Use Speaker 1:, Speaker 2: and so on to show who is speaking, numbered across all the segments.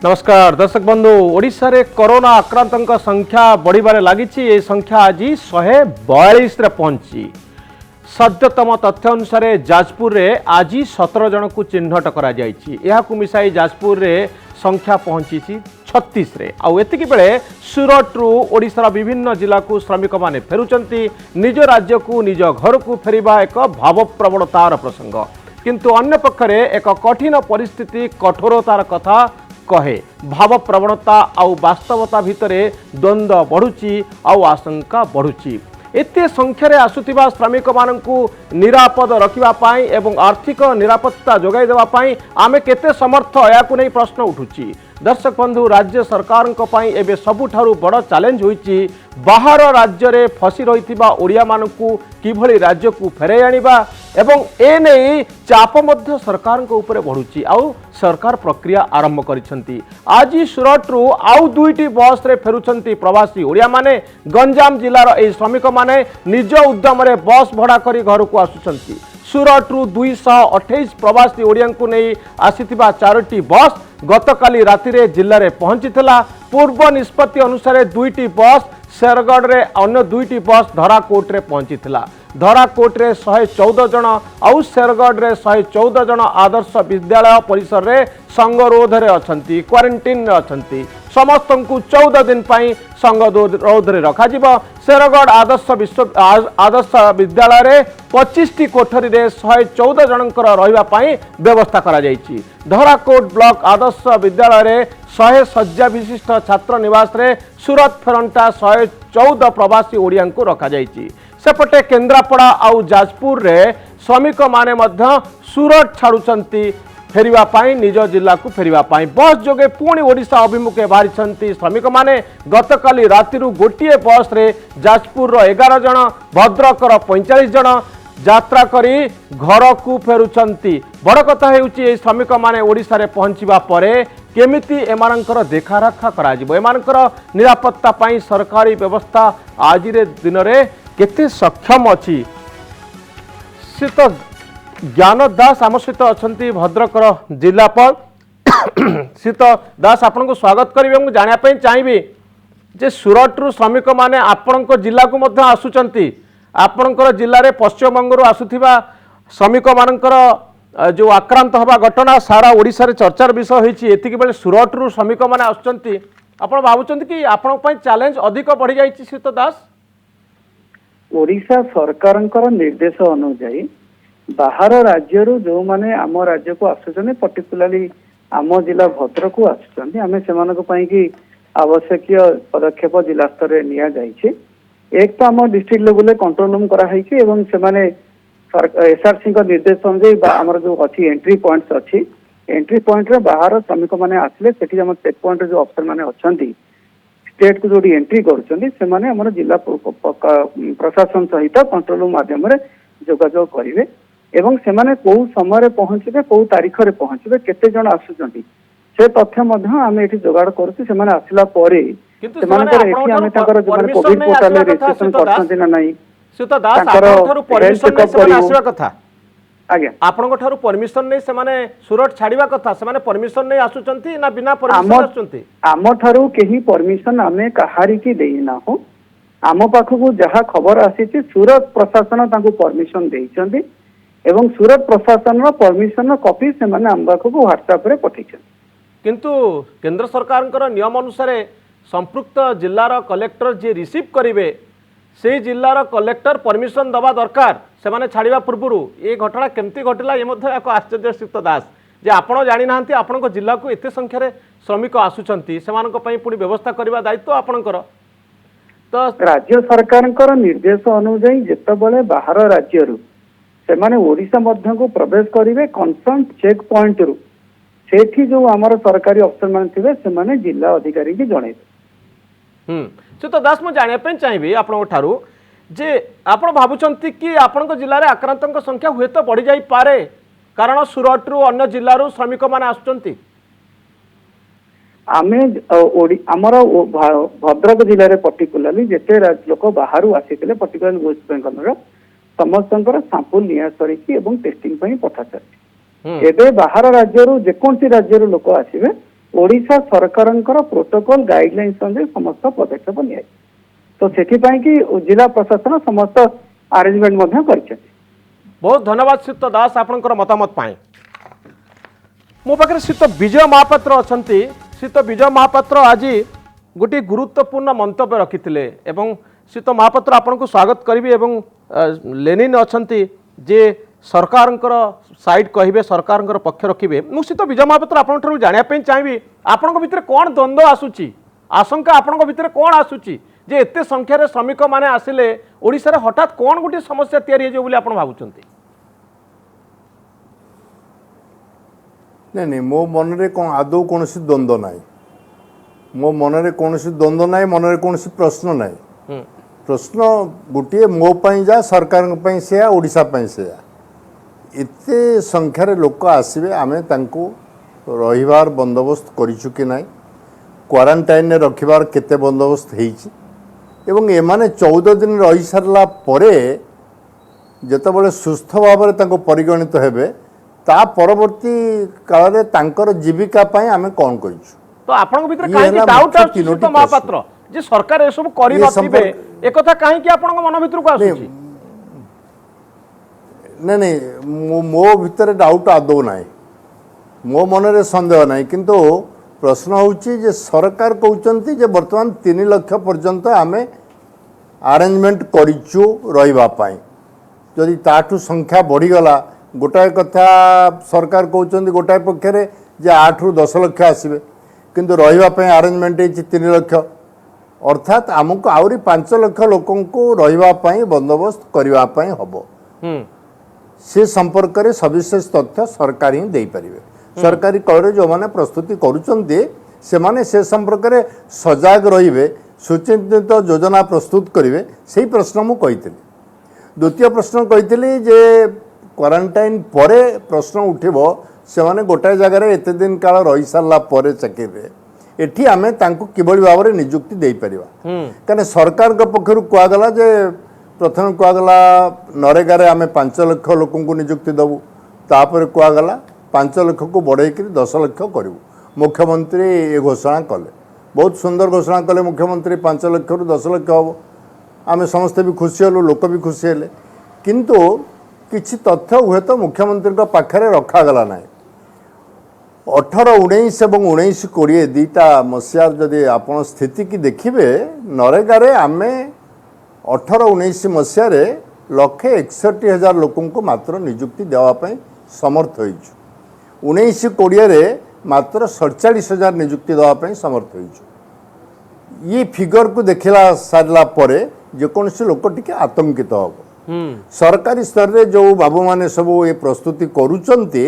Speaker 1: नमस्कार दर्शक बंधु ओडिशा रे कोरोना आक्रांतक संख्या बढ़िबारे लागिछि। ए संख्या आज 142 रे पहुंची। सद्यतम तथ्य अनुसार जाजपुर रे आज 17 जन को चिन्हट करा जायछि। एहाकु मिसाई जाजपुर रे संख्या पहुंची 36 रे। आउ एतिकी बेले सूरत रु ओडिशा विभिन्न जिला को श्रमिक माने फेरुचंती। निज राज्य को निज घर को फेरिबा एक भावप्रवणतार प्रसंग, किंतु अन्य पक्षरे एक कठिन परिस्थिति कठोरतार कथा कहे। भाव प्रवणता आउ वास्तवता भितरे द्वंद्व बढ़ुची आउ आशंका बढ़ुची। एते संख्यार आसुथिबा श्रमिक माननकु निरापद रखिबा पाई एवं आर्थिक निरापत्ता जोगाई देबा पाई आमे केते समर्थ याकु नै प्रश्न उठुची। दर्शक बंधु राज्य सरकार एबे सबुठारु बड़ चैलेंज होईची बाहर राज्य रे फसी रहिथिबा ओडिया माननकु किभली राज्य को फेरै आनिबा एवं ए नै चाप मध्य सरकार ऊपर बढ़ुची। आउ सरकार प्रक्रिया आरंभ करिसंती। आज सूरत रु आउ दुईटी बस रे फेरुचंती प्रवासी ओडिया माने। गंजाम जिलार ए श्रमिक माने निज उद्यम रे बस भड़ा करी घर को आसुचंती। सूरत रु 228 प्रवासी ओडिया को नहीं आसीथिबा 4टी बस गतकाली राति रे जिल्ला रे पहुंचीथिला। पूर्व निष्पत्ति अनुसार दुईटी बस शेरगढ़ रे अन्य दुईटी बस धराकोट रे पहुंचीथिला। धराकोट रे 114 जन आउ शेरगढ़ रे 114 जन आदर्श विद्यालय परिसर रे संगरोध रे अछंती, क्वारंटाइन रे अछंती। समस्त को 14 दिन पाई संगरोध रे रखा जिवो। शेरगढ़ आदर्श विद्यालय रे 25टी कोठरी रे 114 जनकर रहिबा पाई व्यवस्था करा जायछि। धराकोट ब्लॉक आदर्श विद्यालय रे 100 शଯ୍ୟା विशिष्ट छात्र निवास रे सूरत फेरंटा 114 प्रवासी ओडिया को रखा जायछि। सेपटे केन्द्रापड़ा आउ जाजपुर रे श्रमिक माने मध्य सूरत छाड़ुचंती फेरिबा पाई निज जिला को फेरिबा पाई। बस जोगे पुणी ओडिशा अभिमुखे बाहरी श्रमिक माने। गतकाली रातिरु गोटिए बस रे जाजपुर रो 11 जन, भद्रक रो 45 जन यात्रा करी घर को फेरुचंती। बड़ कथा हेउची ए श्रमिक माने ओडिशा रे पहुंचीबा परे केमिति एमानकर देखारखा करा जिवो, एमानकर निरापत्ता पाई सरकारी व्यवस्था आज रे दिन रे केते सक्षम अछि। शीत ज्ञान दास आम सहित अच्छा भद्रक जिलापाल। शीत दास आपन को स्वागत करेंगे। मुझे जानापी चाहिए जे सूरत रु श्रमिक माने आपण जिला को मध्य आसुचंती। आपणकर जिले में पश्चिमबंग आसुथिबा श्रमिक मानकर जो आक्रांत हवा घटना सारा ओडिशा रे चर्चार विषय होईची। एतिकी बेले सूरत रु श्रमिक माने आसुचंती। आपण भाबुचंती कि आपण पई चैलेंज अधिक बढ़ी जाईची? शीत दास
Speaker 2: ओडिशा सरकारंकर निर्देश अनुसार बाहर राज्य जो माने आम राज्य को आसुचंती, पर्टिकुलाली आम जिला भद्रक को आसुचंती, आमे सेमानक पई कि आवश्यक पदक्षेप जिला स्तर रे निया जाईछि। एक तो आम डिस्ट्रिक्ट लेवल कंट्रोल रूम करा हैछि एवं सेमाने एसआरसी का निर्देश अनुसार आमर जो अच्छी एंट्री पॉइंट्स अच्छी, एंट्री पॉइंट रे बाहर श्रमिक माने आसले सेठी आम चेक पॉइंट जो अफसर माने अछंती स्टेट को जोड़ी एंट्री करुचंती सेमाने आमर जिला प्रशासन सहित कंट्रोल रूम माध्यम रे जोगाजोग करिवे एवं सेमाने को समय पहुंचे को तारीख रे पहुंचे केते जन आसुचंती से तथ्य मध्य आम एठी जोगाड़ करूछु। सेमाने आसिला परे सेमानकर एठी आमे ताकर जो माने कोविड पोर्टल रे रजिस्ट्रेशन करछंती ना नाही।
Speaker 1: शीत दास आपन परमिशन नै सेमाने आसीबा कथा।
Speaker 2: आज्ञा
Speaker 1: आपन ठारू परमिशन नै सेमाने सूरत छाड़ीबा कथा। सेमाने परमिशन नै आसुचंती ना बिना परमिशन आसुचंती?
Speaker 2: आम ठारू केही परमिशन आमे कहारी की देई ना हो। आम पाखकु जहा खबर आसीची सूरत प्रशासन तांको परमिशन देइचंती एवं सूरत प्रशासन परमिशन कॉपी से माने आम पाखकु व्हाट्सएप रे पठैछन।
Speaker 1: किंतु केंद्र सरकार नियम अनुसार संपृक्त जिलार कलेक्टर जे रिसीव करेंगे से जिलार कलेक्टर परमिशन दबा दरकार से छाड़ा पूर्व। ये घटना केमती घटला ये एक आश्चर्य। शीत दास जे आपण जानी नांती आपण जिला को एते संख्यार श्रमिक आसुचंती सेमानक पुणी व्यवस्था करबा दायित्व आपणकर।
Speaker 2: तो राज्य सरकार निर्देश अनुसार जेतेबेले बाहर राज्य रु सेमाने ओडिशा मध्य को प्रवेश करेंगे कन्सर्न चेक पॉइंट रु सेठी जो आमर सरकारी अफसर मान थे से माने जिला अधिकारी की जणेबे।
Speaker 1: शीत दास मु जानिया चाहिए आपण ठारू जे आपण भाबुचंती कि आपण जिले में आक्रांतक संख्या हुए तो बढ़ी जाई पारे कारण सूरत रु अन्य जिल्ला रु श्रमिक माने आसुचंती।
Speaker 2: आमे आमर भद्रक जिले में पर्टिकुलाली जेते लोक बाहर आसीथिले पर्टिकुलाली वेस्ट बेंगल समस्तंकर सैंपल निया सरिकी एवं टेस्टिंग पई पठा चलछि। एबे बाहर राज्य जेकोसी राज्य लोक आसवे ओडिशा सरकारंकर प्रोटोकॉल गाइडलाइंस अनुसार समस्त पदक्षेप निया तो सेठिपाई कि जिला प्रशासन समस्त अरेंजमेंट मध्य करछे।
Speaker 1: बहुत धन्यवाद श्रीयुत दास आपनकर मतामत पाए। मो पाखे श्रीयुत विजय महापात्र अच्छा। श्रीयुत विजय महापात्र आज गोटे गुरुत्वपूर्ण मंतव्य रखिथिले एवं श्रीयुत महापात्र आपन को स्वागत करी एवं लेनिन अच्छा जे सरकारंकर साइड कहिबे सरकारंकर पक्ष रखिबे। मु श्रीयुत विजय महापात्र आपन ठरु जानिया पे चाहिबी आपन भितर कोन द्वंद्व आसुची आशंका आपन भितर कोन आसुची जे एते संख्यार श्रमिक माने आसिले ओडिसा रे हठात कोन गोटे समस्या तैयारी हो बोली आपन भाबुचंती?
Speaker 3: नहीं मो मनरे कौन आदौ कौन द्वंद्व ना मो मनरे कौन द्वंद्व ना मनरे कौन प्रश्न ना प्रश्न गोटे मो जा सरकार से ओडिशा से एते संख्यार लोक आसवे आमे तांको रहिबार बंदोबस्त करिछु कि नाही क्वारंटाइन रे रखिबार केते बंदोबस्त हेइछि एवं एमाने 14 दिन रही सारला परे जेतेबेले सुस्थ भाव में परिगणित हेबे ता परवर्ती काल रे तांकर जीविका पई आमे कोन करिछु।
Speaker 1: तो आपन भीतर काहे कि डाउट आछि श्रीयुत महापात्र जे सरकार ए सब करि नथिबे ए कथा काहे कि आपन मन भीतर को आसुछि?
Speaker 3: नहीं मो भीतर डाउट आदौ ना मो मनरे संदेह ना किंतु प्रश्न होउछि जे सरकार कहउचंती जे वर्तमान 3 लाख पर्यंत आमे अरेंजमेंट करिछु रहिबा पई जदि ताठू संख्या बढ़ी गला गोटाए कथा सरकार कहउचंती गोटाए पक्षरे जे 8 रु 10 लाख आसीबे किंतु रहिबा पई अरेंजमेंट है 3 लाख अर्थात आमको आउरी 5 लाख लोकन को रहिबा पई बंदोबस्त करिबा पई हबो से संपर्क में सविशेष तथ्य सरकार ही दे पारे। सरकारी कल जो मैंने प्रस्तुति करुचंती से माने से संपर्क में सजग रे सुचिंतित योजना प्रस्तुत करेंगे से प्रश्न मु कही। द्वितीय प्रश्न कही जे क्वारंटाइन परे प्रश्न उठिबो से माने गोटाए जगह एते दिन काल रही सारा पर चाकरी एठी आमे तांको किबळी भाव में नियुक्ति दे परिबा कने सरकार के पक्षरु कहगला जे प्रथम कहगला नरेगा रे आमे 5 लाख लोक को नियुक्ति दबु तापर कहगला 5 लाख को बढ़े 10 लाख करू मुख्यमंत्री ये घोषणा कले बहुत सुंदर घोषणा कले मुख्यमंत्री 5 लाख रु 10 लाख हम आमे समस्ते भी खुशी हलु लोक भी खुशी हेले किंतु किछि तथ्य हुए तो मुख्यमंत्री का पाखरे रखा गला ना 18 19 और 19 20 दुईटा मसीहार जदि आपण स्थिति की देखिए नरेगा रे आमे 18 19 मसीह 1,61,000 लोक को मात्र नियुक्ति देवाई समर्थ हो 19 20 मात्र 47,000 नियुक्ति देवाई समर्थ हो ये फिगर को देखला सारा पर जेकोसी लोक टिके आतंकित हम सरकारी स्तर रे जो बाबू माने सब ये प्रस्तुति करूचंती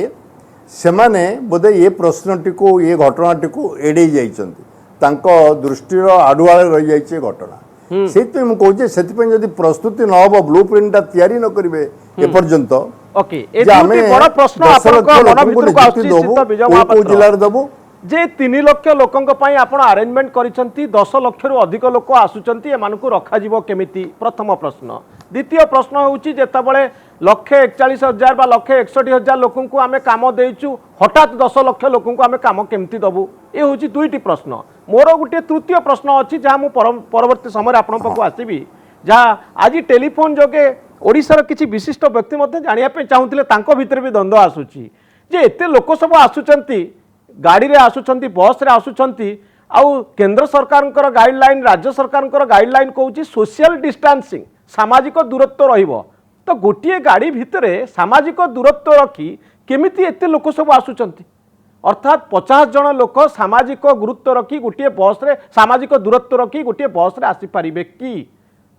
Speaker 3: से माने बोधे ये प्रश्नटी को ये घटनाटी को एड़े जाइछंती दृष्टि आडुआले रही जाइए घटना से मुझे से प्रस्तुति न हम ब्लू प्रिंट तैयारी न करेंगे एपर्यंत
Speaker 1: ओके ए बड़ प्रश्न आपनको मन भितर को आछि चित्त विजय महापात्र
Speaker 3: जिल्ला रे दबो
Speaker 1: जे 3 लाख लोकंक पई आपण अरेंजमेंट करिसंती 10 लाख रु अधिक लोक आसुचंती एमानकु रखा जीवो केमिति प्रथम प्रश्न। द्वितीय प्रश्न होउची जेतबळे 1,41,000 बा 1,61,000 लोकंकु आमे काम देइचु हठात 10 लाख लोकंकु आमे काम केमिति दबु ए होउची दुईटी प्रश्न। मोर गुटे तृतीय प्रश्न अछि जहा मु परवर्ती समय आपण पकु आसीबी जहा आज टेलीफोन जोगे ओडिसार किछि विशिष्ट व्यक्ति मध्ये जानिया पे चाहुतिले तांको भितर भी द्वंद्व आसुची जे एते लोक सब आसुचंती गाड़ी रे आसुचंती बस रे आसुचंती आउ केंद्र सरकारंकर गाइडलाइन राज्य सरकारंकर गाइडलाइन कहउची सोशल डिस्टेंसिंग सामाजिक दूरत्व रहिबो तो गोटिए गाड़ी भितरे सामाजिक दूरत्व रखी केमिति एते लोक सब आसुचंती अर्थात 50 जन लोक सामाजिक गुरुत्व रखी गोटे बस रे सामाजिक दूरत्व रखी गोटे बस रे आसी पारिबे कि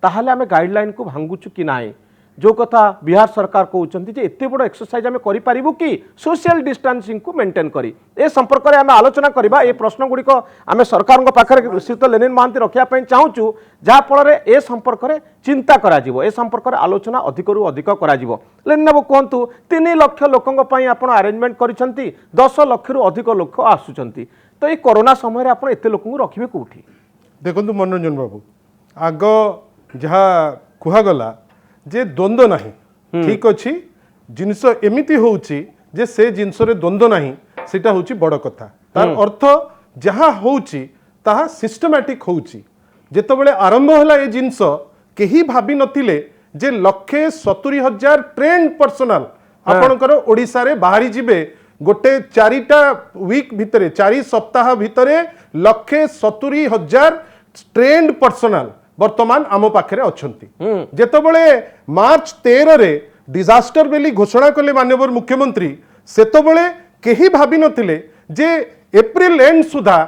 Speaker 1: ताहाले आमे गाइडलाइन को भांगुचु कि नाई जो कथा बिहार सरकार कहउचंती जे एते बड़ एक्सरसाइज आमे करि पारिबु कि सोशल डिस्टेंसिंग को मेंटेन करी ए संपर्क रे आमे आलोचना करबा ए प्रश्न गुडी को आमे सरकार को पाखरे श्रीयुत लेनिन महांती रखिया पई चाहूचु जहा फल रे ए संपर्क रे चिंता करा जिवो ए संपर्क रे आलोचना अधिक रु अधिक करा जिवो। लेनिन बाबू कहंतु 3 लाख लोकंक पई आपण अरेंजमेंट करिसंती 10 लाख रु अधिक लोक आसुचंती तो ए कोरोना समय रे आपण एते लोकंकु रखिबे कोठी?
Speaker 4: देखंतु मनोरंजन बाबू आग जहा कुहा गला जे द्वंद्व नहीं ठीक अच्छी जिनस एमती होउची जे से जिनस रे द्वंद्व नहीं सेटा होउची बड़ कथा तार अर्थ जहाँ होउची ताहा सिस्टमैटिक होउची जेतबेले आरंभ होला ए जिंस केही भाबी नथिले जे 170,000 ट्रेंड पर्सनल आपणकर ओडिसा रे बाहरी जिबे गोटे 4टा वीक भितरे 4 सप्ताह भितरे 170,000 ट्रेंड पर्सनल वर्तमान आम पाखे अच्छी जेतबेले मार्च 13 रे डिजास्टर बेली घोषणा कले माननीय मुख्यमंत्री सेतबेले केही भाबी नथिले जे एप्रिल एंड सुधा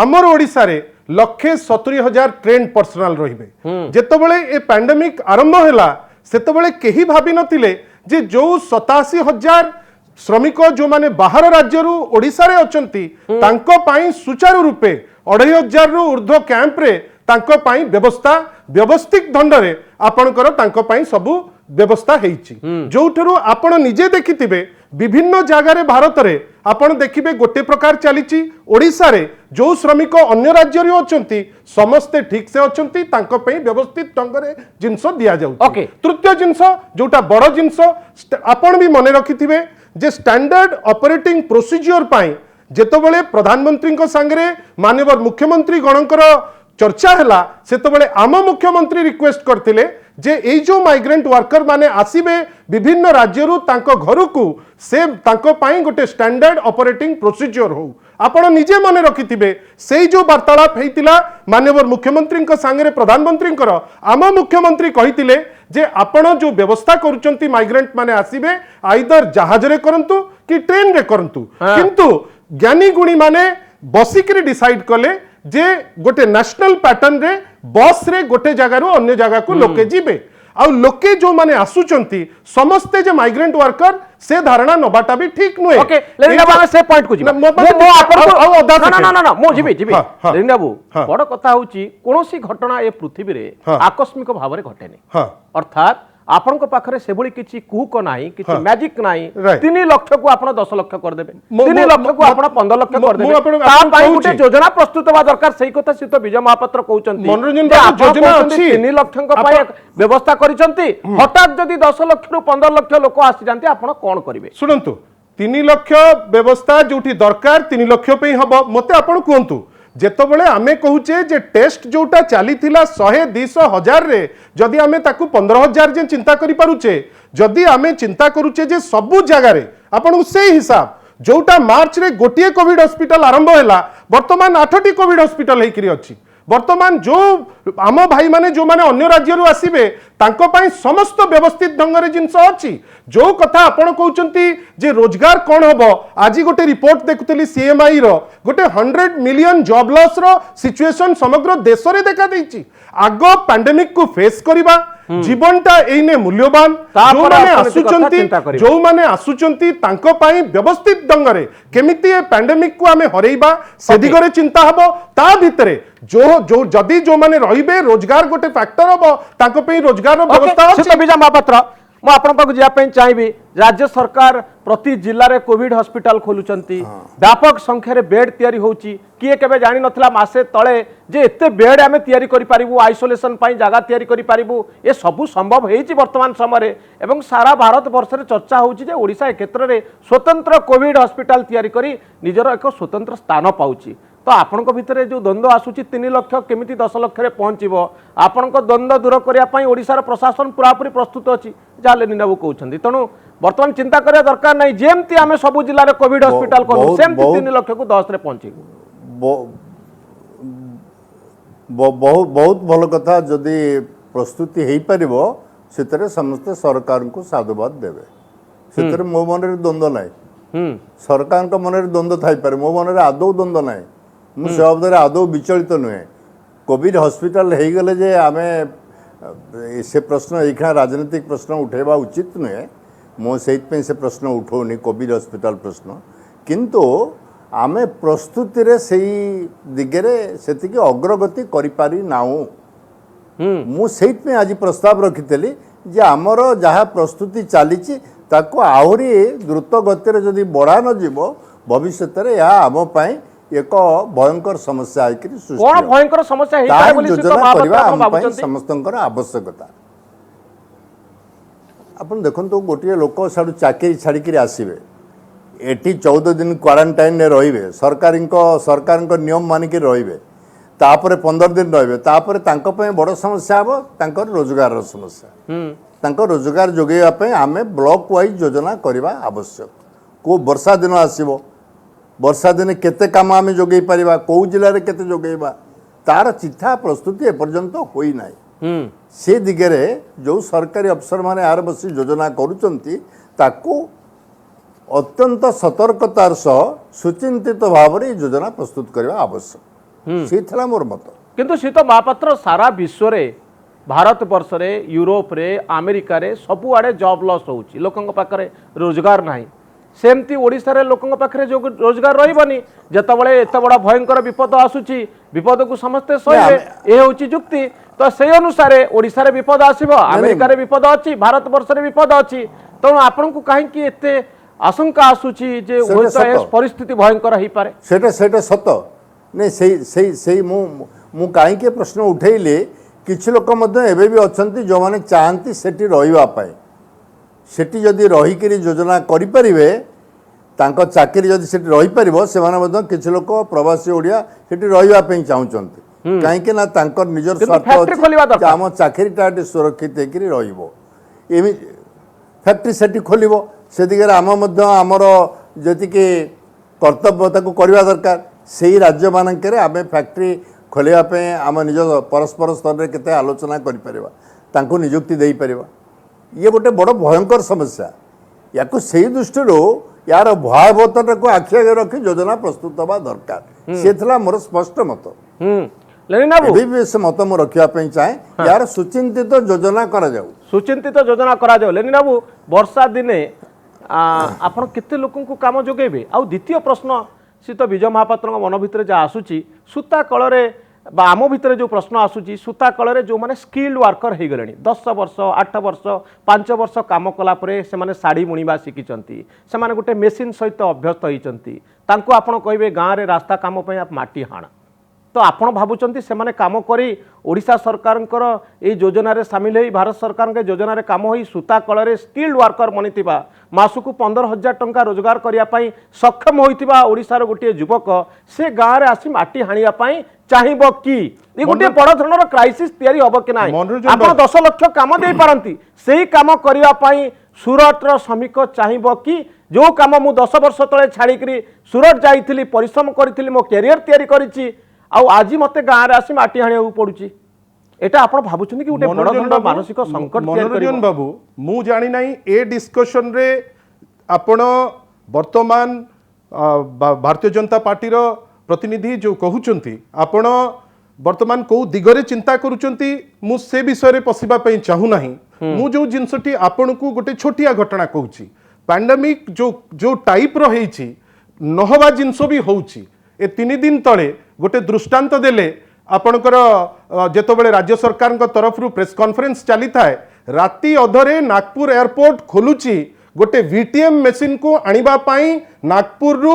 Speaker 4: आमर ओडिसा रे 170,000 ट्रेंड पर्सनल रहिबे जेतबेले ए पैंडेमिक आरंभ होला सेतबेले केही भाबी नथिले जे जो 87,000 श्रमिक जो माने बाहर राज्य ओडिसा रे अछंती तांको पाई सुचारू रूपे 2,500 रु ऊर्ध्व कैंप रे तांको पाई व्यवस्था व्यवस्थित दंड रे आपणकर तांको पाई सबु व्यवस्था हेइची जोठरू आपण निजे देखिथिबे विभिन्न जगह रे भारत रे आपण देखिबे गोटे प्रकार चलीची ओडिसा रे जो श्रमिक अन्य राज्य रे अछंती समस्ते ठीक से अछंती तांको पई व्यवस्थित ढंग रे जिंस दिया जाउ
Speaker 1: Okay.
Speaker 4: तृतीय जिंस जोटा बड़ जिंस आपण भी मने रखिथिबे जे स्टैंडर्ड ऑपरेटिंग प्रोसीजर पाई जेतबेले प्रधानमंत्री को संगे माननीय मुख्यमंत्री गणकर चर्चा हैला सेतबेले आम मुख्यमंत्री रिक्वेस्ट करथिले जे एई जो माइग्रेंट वर्कर माने आसीबे विभिन्न राज्यरू तांको घरकू से तांको पाई गोटे स्टैंडर्ड ऑपरेटिंग प्रोसीजर हो आपण निजे मने रखिथिबे सेई जो वार्तालाप हेतिला माननीय मुख्यमंत्री को संगे प्रधानमंत्री आम मुख्यमंत्री कहिथिले जे आपण जो व्यवस्था करूचंती माइग्रेंट माने आसीबे आइदर जहाज रे करंतु कि ट्रेन रे करंतु किंतु ज्ञानी गुणी माने बसिकरी डिसाइड कले जे गोटे नेशनल पैटर्न रे बस रे गोटे जगह रू अन्य जगह को लोके जीबे आ लोके जो माने आसुचंती समस्ते जे माइग्रेंट वर्कर से धारणा नबाटा भी ठीक नुए
Speaker 1: ओके लेकिन बाबा से पॉइंट को जीवा ना मो जीबी लेकिन बाबू बड़ कथा होची कोनोसी घटना ए पृथ्वी रे आकस्मिक भाव रे घटेनी अर्थात आपण को पाखरे सेभली किछि कुहक नाही किछि मैजिक नाही 3 लाख को आपण 10 लाख कर देबे 3 लाख को आपण 15 लाख कर देबे ता पाई गुटे योजना प्रस्तुत बा दरकार सेही कथा सित विजय महापात्र कहउचंती
Speaker 4: मनोरंजन योजना अछि
Speaker 1: 3 लाख को पाई व्यवस्था करिसंती हठात जदी 10 लाख रु 15 लाख लोक आसी जानते आपण कोन करिवे
Speaker 4: सुनंतु 3 लाख व्यवस्था जोठी दरकार 3 लाख पे हबो मते आपण कहंतु जेतबेले आमे कहूचे जे टेस्ट जोटा चली 100-200,000 रे जदि आमे ताकू 15,000 जे चिंता करि पारुचे जदि आमे चिंता करूचे जे सबु जगह रे आपण से हिसाब जोटा मार्च रे गोटिए कोविड हॉस्पिटल आरंभ हैला वर्तमान 8टी कोविड हॉस्पिटल हेकरी अछि वर्तमान जो आम भाई माने जो माने अन्य राज्य रु आसीबे तांको पाई समस्त व्यवस्थित ढंग रे जिंस अछि जो कथा आपण कहउचंती जे रोजगार कोन हबो आज गोटे रिपोर्ट देखुतली सीएमआई रो गोटे 100 मिलियन जॉब लॉस रो सिचुएशन समग्र देश रे देखा देछि आगो पैंडेमिक को फेस करिबा जीवनटा एने मूल्यवान जो माने आसुचंती तांको पाई व्यवस्थित ढंग रे केमिति ए पैंडेमिक को आमे हरेइबा से दिगरे चिंता हबो ता भितरे जो जदि जो माने रहिबे रोजगार गोटे फैक्टर हबो तांको पे रोजगार रो व्यवस्था अछि
Speaker 1: विजय महापात्र मु आपण पाक जिया पे चाहिबी राज्य सरकार प्रति जिल्ला रे कोविड हॉस्पिटल खोलुचंती व्यापक संख्या रे बेड तयारी होउची किए केबे जानि नथला मासे तळे जे एते बेड आमे तयारी करि पारिबु आइसोलेशन पई जागा तयारी करि पारिबु ए सबु संभव हेची वर्तमान समय रे एवं सारा भारत वर्ष रे चर्चा होउची जे ओडिसा ए क्षेत्र रे स्वतंत्र कोविड हॉस्पिटल तयारी करी निजर एक स्वतंत्र स्थान पाउची तो आपण भितर जो द्वंद्व आसूची 3 लाख केमिति 10 लाख रे पहुंचबो आपण द्वंद्व दूर करिया पई ओडिसा प्रशासन पूरापूरी प्रस्तुत अछि जाले निनाबू कहउछंती तणु वर्तमान चिंता करिया दरकार नै जेमति आमे सब जिल्ला रे कोविड हॉस्पिटल कोन सेमति 3 लाख को 10 रे पहुंचीबो
Speaker 3: बहुत भल कथा जदि प्रस्तुति हेई परिबो सेतरे समस्त सरकार को साधुवाद देबे सेतरे मो मन रे द्वंद्व नै सरकार को मन रे द्वंद्व थाई पारे मो मन रे आदौ द्वंद्व नै मु शब्द आदौ विचलित नुहे कोविड हॉस्पिटल हो गले जे आमे से प्रश्न एखा राजनीतिक प्रश्न उठेबा उचित नुहे मो से से प्रश्न उठौनी कोविड हॉस्पिटल प्रश्न किंतु आमे प्रस्तुति रे सेई दिगरे सेतिके अग्रगति करि पारि नाउ मु सेइतमे आज प्रस्ताव रखितली जे हमर जहा प्रस्तुति चलीची ताको आहुरी द्रुत गति रे जदि बढ़ा न जीवो भविष्य रे या आम पई एक भयंकर समस्या है
Speaker 1: कौन भयंकर समस्या है बोली
Speaker 3: समस्तंकर आवश्यकता अपन देखो तो गोटे लोक साडू चाकरी छाड़ी आसबे एटी 14 दिन क्वारंटाइन रहिबे सरकार नियम मानिक रहिबे तापर 15 दिन रहिबे तापर तांको पे बड़ समस्या हबो तांकर रोजगार रो समस्या तांको रोजगार जोगेवा पे आमे ब्लॉक वाइज योजना करबा आवश्यक को वर्षा दिन आसीबो वर्षा दिन केते काम आमे जोगेई परिबा को जिल्ला रे केते जोगेइबा तार चिठा प्रस्तुति एपर्यंत होई नाही से दिगरे जो सरकारी अफसर माने आर बसी योजना करूचंती ताको अत्यंत सतर्कतार सह सुचिंतित भाव में योजना प्रस्तुत करने आवश्यक से थला मोर मत
Speaker 1: किंतु शीत महापात्र सारा विश्व रे भारत वर्ष रे यूरोप रे अमेरिका रे सबु आड़े जॉब लॉस होउची लोकंक पाखरे रोजगार नाही सेमती ओडिसा रे लोकंक पाखरे जो रोजगार रहिबनी जतबळे एत बडा भयंकर विपद आसुची विपद को समस्ते सहिबे ए होउची जुक्ति तो से अनुसार ओडिसा रे विपद आसीबो अमेरिका रे विपद अछि भारत वर्ष रे विपद अछि तो आपन को काहे कि एते आशंका आसुची जे होता परिस्थिति भयंकर हो पारे
Speaker 3: सेटा सत नहीं से मु कहीं के प्रश्न उठेले किछि लोक मध्य एबे भी अछंती जो माने चाहंती सेठी रहिबा पाए सेठी जदि रही करी योजना करि परिबे तांको चाकरी जदि सेठी रही परिबो से माने मध्य किछि लोक प्रवासी ओडिया सेठी रहिबा पई चाहुचंती काहे के ना तांकर निजर स्वार्थ अछि हम चाकरीटा सुरक्षित हेकरी रहिबो एमि फैक्ट्री सेठी खोलिबो से दिगरे आमर जी कर्तव्यता को करवा दरकार से राज्य मानक आम फैक्ट्री खोलियापे आम निज परस्पर स्तर में केते आलोचना करिपरिबा निजुक्ति दे पारिबा ये गोटे बड़ भयंकर समस्या या से दृष्टि यार भयावहता को आखि आगे रखी योजना प्रस्तुत हवा दरकार से थला मोर स्पष्ट मत से मत मु रखापी चाहे यार सुचिंतित योजना करा जाऊ
Speaker 1: सुचिंतित योजना करा जाऊ लेकिन बाबू वर्षा दिने आपण केते लोकन को काम जोगेबे आ द्वितीय प्रश्न सी विजय महापात्र मन भितर जहाँ आसूची सूता कलरे आम भितर जो प्रश्न आसूची सूता कलरे जो माने स्किल्ड वर्कर हो गले 10 वर्ष 8 वर्ष 5 वर्ष काम कलापर से शाढ़ी बुणवा शिखिंट से गोटे मेसीन सहित अभ्यस्त होती आपड़ कहे गाँव में रास्ता कम माटी हाण तो आपण भावुंट से माने काम करी ओडिशा सरकार ये योजना रे सामिल हो भारत सरकार के योजना रे काम होई सूता कलरे स्किल्ड वर्कर बनिथिबा मासकु 15,000 टंका रोजगार करिया सक्षम होइथिबा ओडिशार गोटे युवक से गाँव में आसी माटी हाणिया चाहिए कि ये गोटे बड़ धरणर क्राइसिस तैयारी हम कि ना आप 10 लाख कम दे पारती से काम करने सुरटर श्रमिक चाहिए कि जो कम मु 10 वर्ष तले छाड़ी सुरट जाइली परिश्रम करी मो कैरियर तैयारी करी आज मत गाँव में आसी माटी हाणिया पड़ुची एटा आपण भाबुछन कि गोटे बड़ धरणर मानसिक संकट
Speaker 4: मनोरंजन बाबू मु जानि नाही ए डिस्कशन रे आपण वर्तमान भारतीय जनता पार्टी रो प्रतिनिधि जो कहउचंती आपण वर्तमान को दिगरे चिंता करूचंती मु से विषय रे पसिबा पई चाहू नाही मु जो जिंसटी आपण को गोटे छोटिया घटना कहूची पैंडेमिक जो टाइप रो हेची नहवा जिंस भी होउची ए 3 दिन तले गोटे दृष्टांत देले आपणकर जेतबेले राज्य सरकार तरफ प्रेस कॉन्फ्रेंस चली थाए राति अधरे नागपुर एयरपोर्ट खोलुची गोटे वीटीएम मशीन को आनिबा पाई नागपुर रु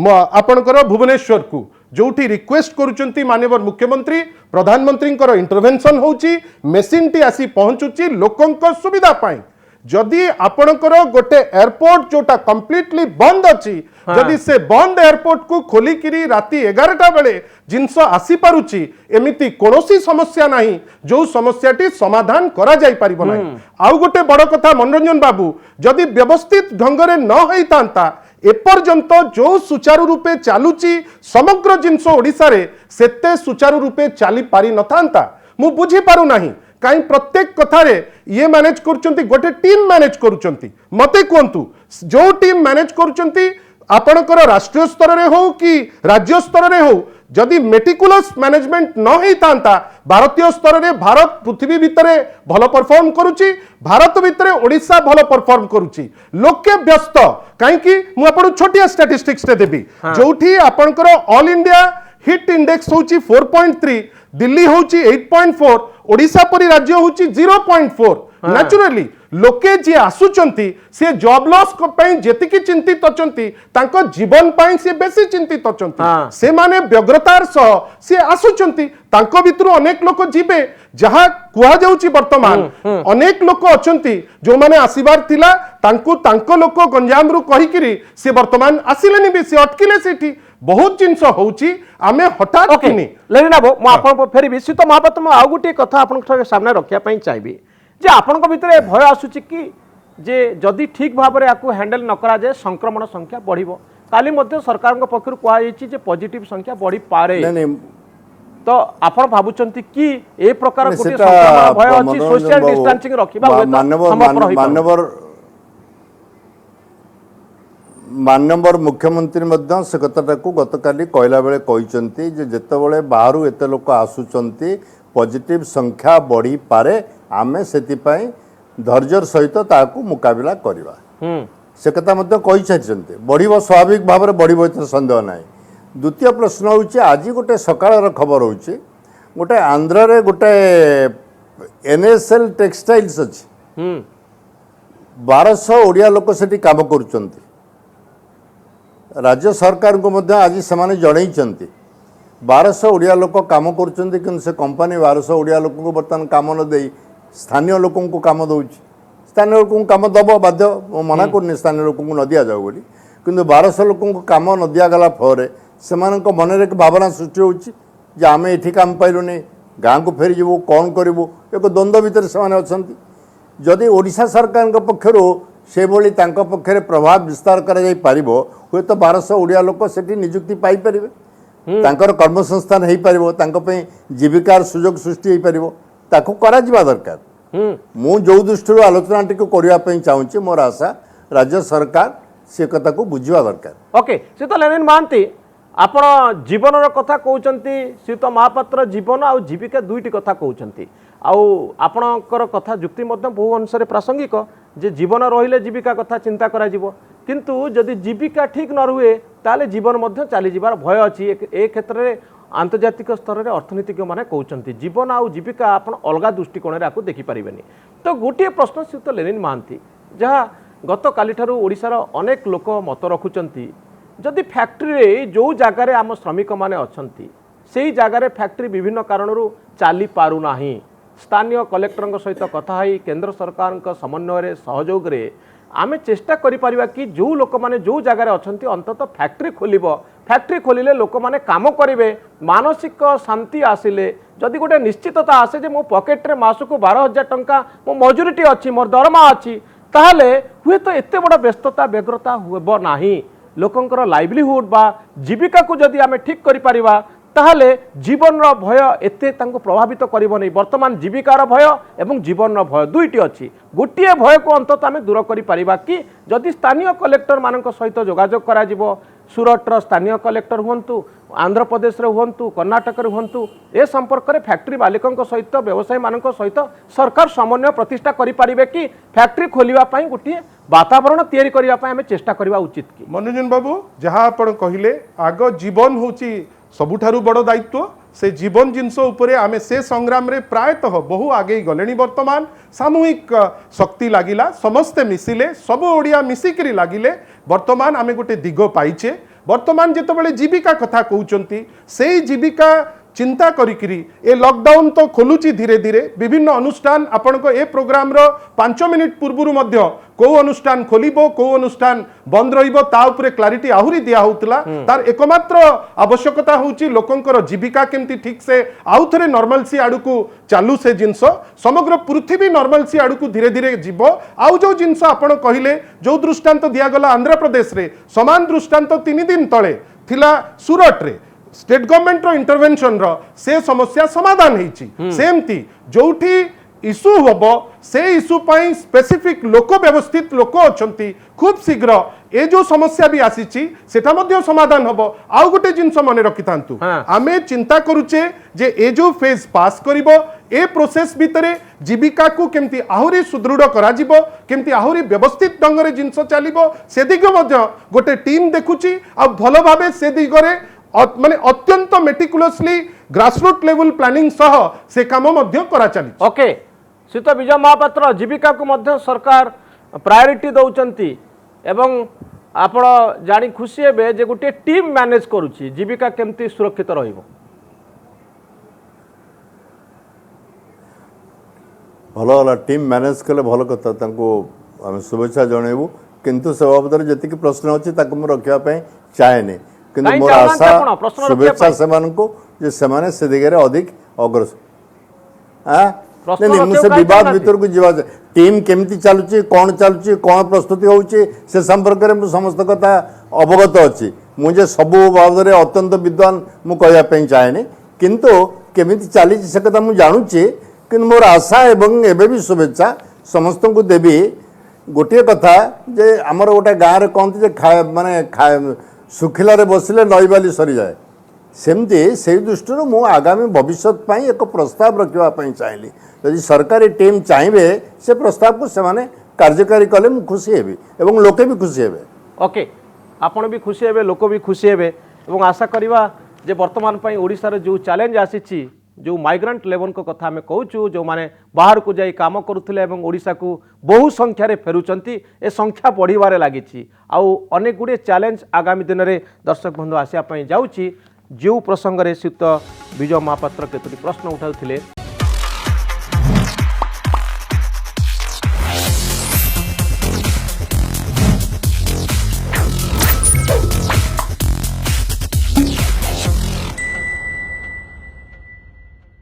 Speaker 4: आपणकर भुवनेश्वर को जोठी रिक्वेस्ट करूचंती माननीय मुख्यमंत्री प्रधानमंत्री इंटरवेंशन होची मशीन टी आसी पहुंचुची लोकंक सुविधा पाई जदि आपणकर गोटे एयरपोर्ट जोटा कंप्लीटली बंद अच्छी जदि से बंद एयरपोर्ट को खोलिकी राति 11टा बेले जिनस आसी पारुची एमिति कोनोसी समस्या नहीं जो समस्याटी समाधान करा जाई परिबो नहीं आउ गोटे बड़ कथा मनोरंजन बाबू जदि व्यवस्थित ढंग रे न होइतांता एपर्यंत जो सुचारू रूपे चालुची समग्र जिनस ओडिसा रे सेते सुचारू रूपे चली पारि नथांता मु बुझी पारु नाही कहीं प्रत्येक कथारे ये मैनेज करुचंती गोटे टीम मैनेज करुचंती मते कहतु जो टीम मैनेज करुचंती आपणकर राष्ट्रीय स्तर रे हो कि राज्य स्तर रे हो जदि मेटिकुलस मैनेजमेंट न होता भारतीय स्तर रे भारत पृथ्वी भितर भल परफॉर्म करुची भारत भितर ओडिशा भल परफॉर्म करुची लोके व्यस्त कहीं मु आपन छोटिया स्टैटिस्टिक्स रे देबी जोठी आपणकर ऑल इंडिया हिट इंडेक्स होची 4.3 दिल्ली होची 8.4 ओडिशा परी राज्य होची 0.4 नेचुरली लोके जी आसुचंती से जॉब लॉस जेतिकी चिंतित अछंती तांको जीवन पाई से बेसी चिंतित अछंती
Speaker 1: हाँ।
Speaker 4: से माने व्यग्रतार सह से आसुचंती तांको भितरु अनेक लोक जीवे जहा कुआ जाउची वर्तमान अनेक लोक अछंती जो माने आसीबार थिला तांको तांको लोक गंजाम रु कहिकिरी से वर्तमान आसिलेनी भी से अटकिले सेठी बहुत जिंस होउची आमे हठात
Speaker 1: ओके
Speaker 4: किनी
Speaker 1: लेना बाबू मु आपन फेरबी सीत महापात्र मु आ गोटे कथा आपन सामने रखिया पई चाहिबी जे आपन भितर भय आसुची कि जे जदि ठीक भाव में आपको हैंडल न करा जाए संक्रमण संख्या बढ़िबो काली मध्य सरकार पक्षरु कुआ जायछि जे पॉजिटिव संख्या बढ़ी पारे
Speaker 3: नहीं नहीं
Speaker 1: तो आपण भाबुचंती कि ए प्रकार
Speaker 3: नहीं,
Speaker 1: गोटे
Speaker 3: सेटा
Speaker 1: संक्रमण भय अछि
Speaker 3: मनोरंजन
Speaker 1: सोशल
Speaker 3: बाबू,
Speaker 1: डिस्टेंसिंग रखिबा होय तो
Speaker 3: मानवर मुख्यमंत्री मध्य से कथाटा को गतकाली कहला बेले कहते जे जेतेबेले बाहरु एते लोक आसुचंती पॉजिटिव संख्या बढ़ी पारे आमे सेतिपाई धैर्यर सहित ताकू मुकाबला करवा से कथा मध्य कहि छाइछन्ते बढ़िबो स्वाभाविक भाव में बढ़िबो एते संदेह नाही। द्वितीय प्रश्न होउची आज गोटे सकाळर खबर होउची गोटे आंध्र रे गोटे एनएसएल टेक्सटाइल्स अछि 1200 ओडिया लोक सेठी काम करूचंती राज्य सरकार को मध्य आज से जनईचंती 1200 ओडिया लोक काम करूचंती किंतु से कंपनी 1200 ओडिया लोक को बर्तमान काम न देई स्थानीय लोकों को काम दउची स्थानीय लोकों को काम दब बाध्य मना करनी स्थानीय लोकों को न दिया जाओ बोली किंतु 1200 लोकों को काम न दिया गला फरे सेमानक मनरे एक भावना सृष्टि होची जे आमे एठी काम पाइलुनी गाँ को फेरी जीवो कौन करिवो एक द्वंद्व भितर से अछंती जदि ओडिशा सरकार पक्षरु से भली तांको पक्षरे प्रभाव विस्तार करा जाई पारिबो हुए तो 1200 ओडिया लोक सेठी नियुक्ति पाई परिबे तांकर कर्मसंस्थान हेई पारिबो तांको पे जीविकार सुयोग सृष्टि हेई पारिबो ताको करा जिबा दरकार मु जो दृष्टि आलोचना टिक करबा पई चाहूची मोर आशा राज्य सरकार से कथा को बुझिबा दरकार।
Speaker 1: ओके सीत लेनिन महांती आपण जीवनर कथा कहउचंती सीत महापात्र जीवन आ जीविका दुईटी कथा कहउचंती आउ आपणकर कथा जुक्ति मध्य बहु अनुसार प्रासंगिक जे जीवन रहिले जीविका कथा चिंता करा जिवो किंतु जदि जीविका ठीक न रुए ताले जीवन मध्य चली जिबार भय अछि ए क्षेत्र रे आंतर्जातिक स्तर में अर्थनीतिज्ञ मैंने कहते जीवन आउ जीविका आप अलग दृष्टिकोण में आपको देखिपारे तो गोटे प्रश्न श्रीयुत लेनिन महांती जहाँ गत काली ओडिशार अनेक लोक मत रखुंट जदि फैक्ट्री जो जगार आम श्रमिक मैंने अच्छा से जगार फैक्ट्री विभिन्न कारण चली पारुना स्थानीय कलेक्टर सहित कथा केंद्र सरकार समन्वय सहयोग रे आमे चेष्टा करिपारिबा कि जो लोक माने जो जगार अछंती अंतत फैक्ट्री खोलिबो फैक्ट्री खोलिले लोक माने काम करिवे मानसिक शांति आसिले जदि गोटे निश्चितता आसे जे मो पॉकेट रे मासको 12,000 टंका मो मजूरीटी अछि मोर दरमा अछि ताहले हुए तो एते बड़ व्यस्तता व्यग्रता होबो नाही लोकंकर लाइवलीहुड बा जीविका को जदि आमे ठीक करि परिबा ताहले जीवन रो भय एते तांको प्रभावित करिवो नै वर्तमान जीविकार भय एवं जीवन रो भय दुईटी अछि गोटिए भय को अंतत आमे दूर करि परिबा कि जदि स्थानीय कलेक्टर मानक सहित जोगाजोग करा जिवो सुरटर स्थानीय कलेक्टर हुंतु आंध्र प्रदेश रे हुंतु कर्नाटक रे हुंतु ए संपर्क रे फैक्ट्री मालिकक सहित व्यवसायी मानक सहित सरकार समन्वय प्रतिष्ठा करि परिबे कि फैक्ट्री खोलिबा पई गोटिए वातावरण तैयारी करिबा पई आमे चेष्टा करिबा उचित कि
Speaker 4: मनोरंजन बाबू जहाँ आपण कहिले आग जीवन होची सबुठारु बड़ दायित्व से जीवन जिनस उपरे आमे से संग्राम रे प्रायतः बहु आगे गलेनी वर्तमान सामूहिक शक्ति लागिला समस्ते मिसिले सब ओडिया मिसिकरी लागिले वर्तमान आमे गोटे दिग पाइचे वर्तमान जेतबेले जीविका कथा कहउचंती सेही जीविका चिंता करिकिरी ए लॉकडाउन तो खोलुची धीरे धीरे विभिन्न अनुष्ठान आपण को ए प्रोग्राम रो 5 मिनिट पूर्वरु मध्य को अनुष्ठान खोलिबो को अनुष्ठान बंद रहिबो ता उपरे क्लारिटी आहुरी दिया होतला तार एकमात्र आवश्यकता होची लोकंकर जीविका केमती ठीक से आउ थरे नॉर्मलसी आडुकू चालू से जिंस समग्र पृथ्वी नॉर्मलसी आडुकू धीरे धीरे जीवो आउ जो जिंस आपण कहिले जो दृष्टांत दिया गला आंध्र प्रदेश रे समान दृष्टांत 3 दिन तळे थिला सूरत रे स्टेट गवर्नमेंट रो इंटरवेंशन रो से समस्या समाधान हेची सेमती जोठी इशू होबो से इशू पाई स्पेसिफिक लोक व्यवस्थित लोक अछंती खूब शीघ्र ए जो समस्या भी आसीची सेटा मध्ये समाधान होबो आउ गोटे जिंस मने रखितांतु आमे चिंता करूचे जे ए जो फेज पास करिवो ए प्रोसेस भितरे जीविका को केमती आहुरी सुदृढ़ करा जिवो केमती आहुरी व्यवस्थित ढंग रे जिंस चलिवो से दिग मध्ये गोटे टीम देखुची आ भलो भाबे से दिगरे माने अत्यंत मेटिकुलसली ग्रासरूट लेवल प्लानिंग सह से काम मध्य करा चली
Speaker 1: ओके श्रीयुत विजय महापात्र जीविका को मध्य सरकार प्रायोरिटी दौरान एवं आपण जानी खुशी हे जे गोटे टीम मैनेज करुच्ची जीविका केमती सुरक्षित रहिबो
Speaker 3: भल होला टीम मैनेज कले भल कथा तांको आम शुभेच्छा जनइबू किंतु से बाबद जी प्रश्न अच्छी रखा चाहेनी किंतु
Speaker 1: काहीं
Speaker 3: मोर
Speaker 1: चाहुनाहांती
Speaker 3: आशा
Speaker 1: आपण? प्रश्न रखिया
Speaker 3: शुभेच्छा
Speaker 1: पाई?
Speaker 3: सेमानकु जे सेमाने से दिगरे अधिक अग्रसर
Speaker 1: प्रश्न
Speaker 3: नहीं
Speaker 1: रखिया
Speaker 3: मुझे
Speaker 1: काहीं
Speaker 3: विवाद
Speaker 1: चाहुनाहांती?
Speaker 3: भीतर को जीवा टीम केमती चलुची कौन प्रस्तुति होउची से संपर्क में समस्त कथा अवगत अच्छी मुझे सबू बाबद अत्यंत विद्वान मु कहया पे चाहेनी किंतु केमिति चली से कथा मु जानुची किंतु मोर आशा एवं एबे भी शुभेच्छा समस्त को देवी गोटे कथा जे आमर गोटे गाँव में कहते जे माने सुखिलारे बसिले नईबाली सरी जाए सेमती से दृष्टि मु आगामी भविष्य एक प्रस्ताव रखापी चाहिए यदि सरकारी टीम चाहिए से प्रस्ताव को से कार्यकारी कले मु खुशी हेबी एवं लोके भी खुशी हेबे।
Speaker 1: ओके आपण भी खुशी हेबे लोक भी खुशी हेबे एवं आशा करिवा जे वर्तमान पई ओडिसा रे जो चैलेंज आसीची जो माइग्रेंट लेबर को कथा आम कहूँ जो माने बाहर को जाई काम करुथिले एवं ओडिसा को बहु संख्या रे फेरुचंती ए संख्या बढ़िबारे लागिची आउ अनेक गुडे चैलेंज आगामी दिन में दर्शक बंधु आसिया पई जाउची जो प्रसंग रे श्रीयुत विजय महापात्र केतोटी प्रश्न उठाउथिले